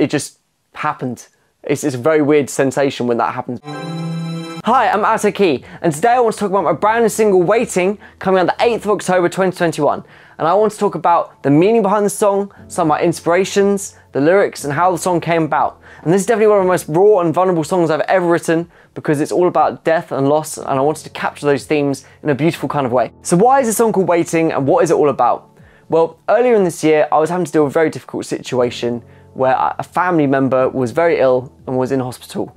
it just happened. It's a very weird sensation when that happens. Hi, I'm Alto Key, and today I want to talk about my brand new single, Waiting, coming out the 8th of October 2021. And I want to talk about the meaning behind the song, some of my inspirations, the lyrics, and how the song came about. And this is definitely one of the most raw and vulnerable songs I've ever written, because it's all about death and loss, and I wanted to capture those themes in a beautiful kind of way. So why is this song called Waiting, and what is it all about? Well, earlier in this year, I was having to deal with a very difficult situation where a family member was very ill and was in hospital.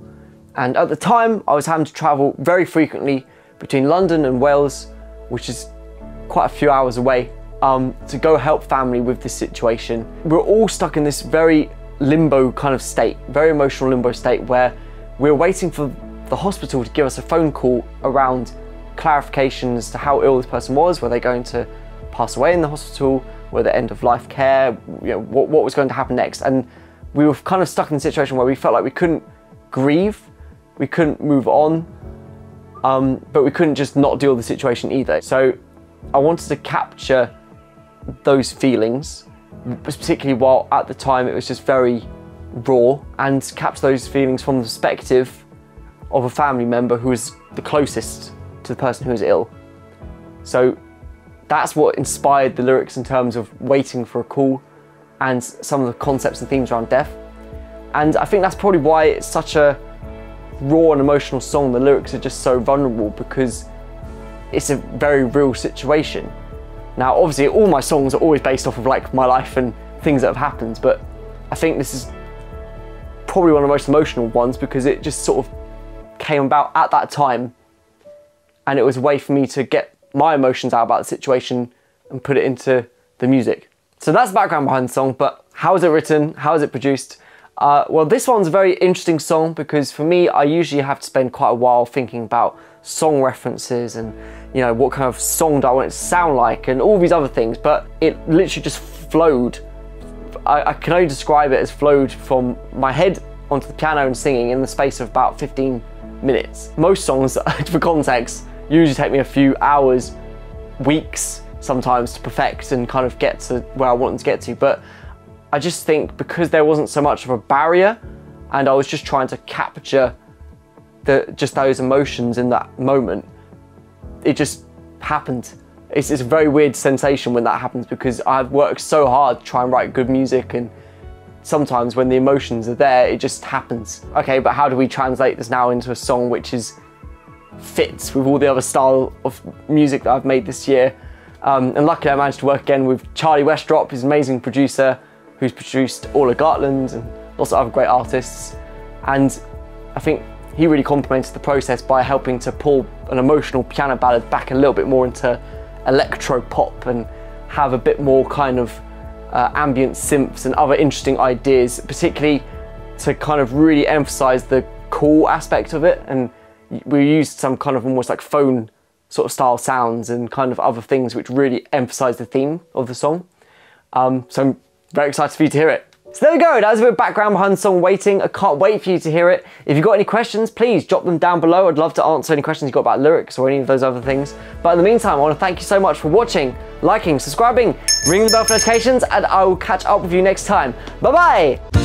And at the time, I was having to travel very frequently between London and Wales, which is quite a few hours away, to go help family with this situation. We're all stuck in this very limbo kind of state, very emotional limbo state, where we're waiting for the hospital to give us a phone call around clarifications as to how ill this person was, were they going to pass away in the hospital, were there end of life care, you know, what was going to happen next. And we were kind of stuck in a situation where we felt like we couldn't grieve, we couldn't move on, but we couldn't just not deal with the situation either. So I wanted to capture those feelings, particularly while at the time it was just very raw, and capture those feelings from the perspective of a family member who was the closest to the person who was ill. So that's what inspired the lyrics in terms of waiting for a call and some of the concepts and themes around death. And I think that's probably why it's such a raw and emotional song. The lyrics are just so vulnerable because it's a very real situation. Now, obviously, all my songs are always based off of like my life and things that have happened, but I think this is probably one of the most emotional ones because it just sort of came about at that time, and it was a way for me to get my emotions out about the situation and put it into the music. So that's the background behind the song, but how is it written? How is it produced? Well, this one's a very interesting song because for me, I usually have to spend quite a while thinking about song references and, you know, what kind of song do I want it to sound like and all these other things, but it literally just flowed. I can only describe it as flowed from my head onto the piano and singing in the space of about 15 minutes. Most songs, for context, usually take me a few hours, weeks sometimes to perfect and kind of get to where I want them to get to, but I just think because there wasn't so much of a barrier and I was just trying to capture just those emotions in that moment, it just happened. It's a very weird sensation when that happens because I've worked so hard to try and write good music, and sometimes when the emotions are there, it just happens. Okay, but how do we translate this now into a song which fits with all the other style of music that I've made this year? And luckily I managed to work again with Charlie Westdrop, who's an amazing producer, who's produced all of Gartland and lots of other great artists. And I think he really complemented the process by helping to pull an emotional piano ballad back a little bit more into electro pop and have a bit more kind of ambient synths and other interesting ideas, particularly to kind of really emphasize the cool aspect of it. And we used some kind of almost like phone sort of style sounds and kind of other things which really emphasize the theme of the song. So I'm very excited for you to hear it. So there we go, that was a bit of background behind the song Waiting. I can't wait for you to hear it. If you've got any questions, please drop them down below. I'd love to answer any questions you've got about lyrics or any of those other things. But in the meantime, I want to thank you so much for watching, liking, subscribing, ringing the bell for notifications, and I will catch up with you next time. Bye-bye!